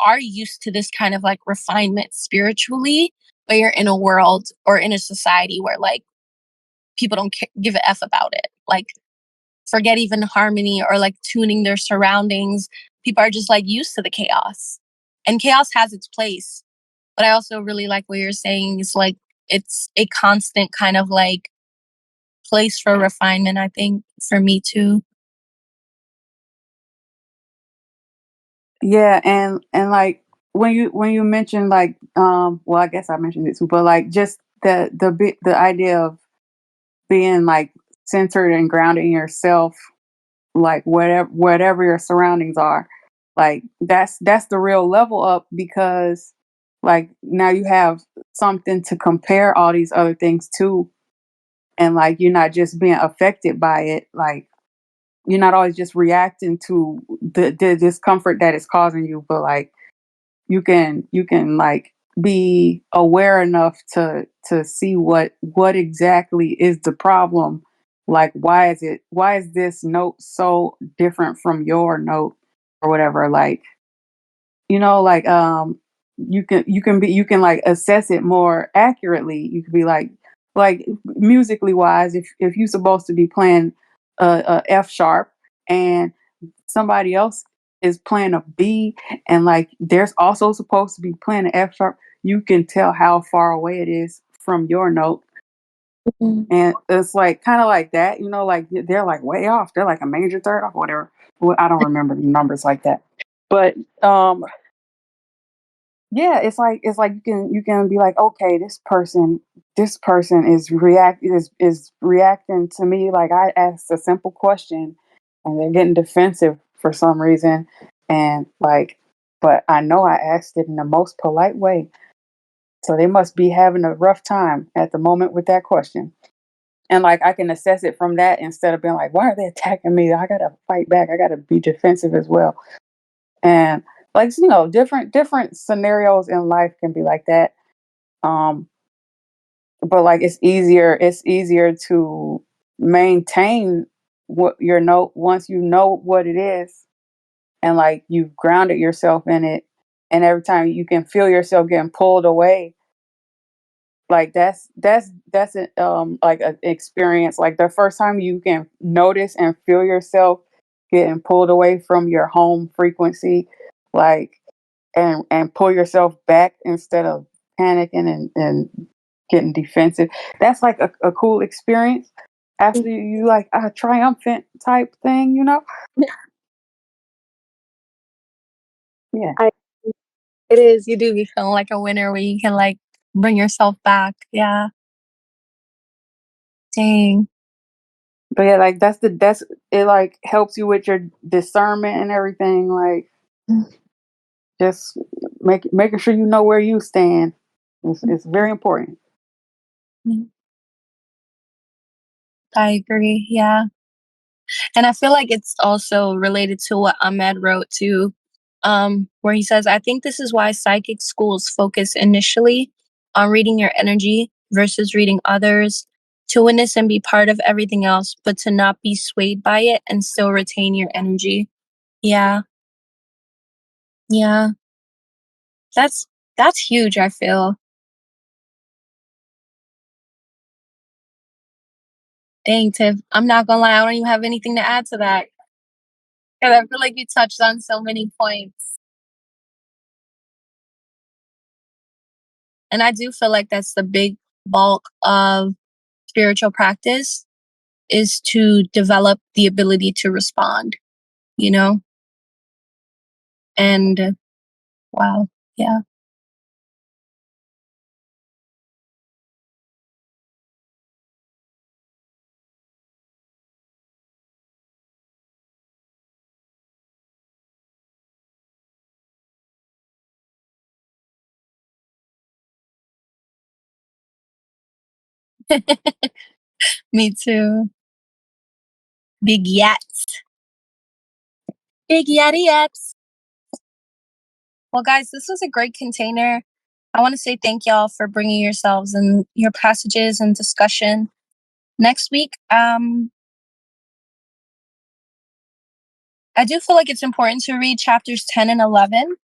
A: are used to this kind of like refinement spiritually, but you're in a world or in a society where like people don't give a f about it. Like forget even harmony or like tuning their surroundings. People are just like used to the chaos, and chaos has its place. But I also really like what you're saying is like it's a constant kind of like place for refinement. I think for me too.
C: Yeah, and like when you mentioned like well I guess I mentioned it too, but like just the idea of being like centered and grounding yourself, like whatever your surroundings are, like that's the real level up because like now you have something to compare all these other things to, and like you're not just being affected by it, like you're not always just reacting to the discomfort that it's causing you, but like you can like be aware enough to see what exactly is the problem, like why is this note so different from your note or whatever, like you know like you can like assess it more accurately. You could be like musically wise, if you're supposed to be playing a F sharp and somebody else is playing a B, and like there's also supposed to be playing an F sharp, you can tell how far away it is from your note.
A: Mhm.
C: And it's like kind of like that, you know, like they're like way off. They're like a major third off, whatever. Well, I don't remember the numbers like that. But yeah, it's like you can be like, okay, this person is reacting to me like I asked a simple question, and they're getting defensive for some reason, and like, but I know I asked it in the most polite way, so they must be having a rough time at the moment with that question, and like I can assess it from that instead of being like, why are they attacking me? I gotta fight back. I gotta be defensive as well. And like you know different scenarios in life can be like that. um but like it's easier to maintain what your note once you know what it is, and like you've grounded yourself in it, and every time you can feel yourself getting pulled away, like that's an like an experience. Like the first time you can notice and feel yourself getting pulled away from your home frequency, like and pull yourself back instead of panicking and getting defensive. That's like a cool experience after you like a triumphant type thing, you know? Yeah.
A: It is. You do be feeling like a winner when you can like bring yourself back. Yeah. Dang.
C: But yeah, like that's it like helps you with your discernment and everything, like just making sure you know where you stand. It's very important.
A: I agree. Yeah. And I feel like it's also related to what Ahmed wrote too, where he says, I think this is why psychic schools focus initially on reading your energy versus reading others, to witness and be part of everything else, but to not be swayed by it and still retain your energy. Yeah. Yeah. That's huge, I feel. Dang, Tiff. I'm not gonna lie, I don't even have anything to add to that. Because I feel like you touched on so many points. And I do feel like that's the big bulk of spiritual practice, is to develop the ability to respond, you know? And wow, yeah. Me too. Big yats. Big yatty yats. Well, guys, this was a great container. I want to say thank y'all for bringing yourselves and your passages and discussion. Next week, I do feel like it's important to read chapters 10 and 11,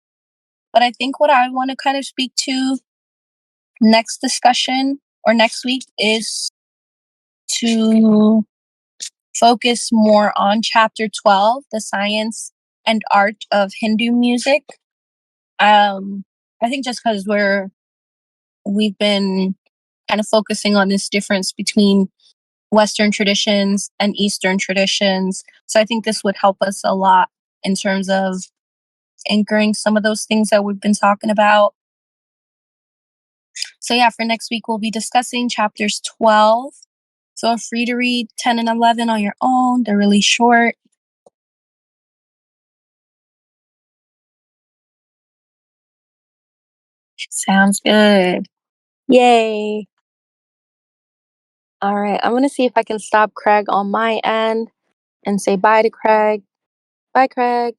A: but I think what I want to kind of speak to next discussion or next week is to focus more on chapter 12, the science and art of Hindu music. I think just because we've been kind of focusing on this difference between Western traditions and Eastern traditions. So I think this would help us a lot in terms of anchoring some of those things that we've been talking about. So yeah, for next week, we'll be discussing chapters 12. So feel free to read 10 and 11 on your own. They're really short. Sounds good. Yay. All right, I'm going to see if I can stop Craig on my end and say bye to Craig. Bye, Craig.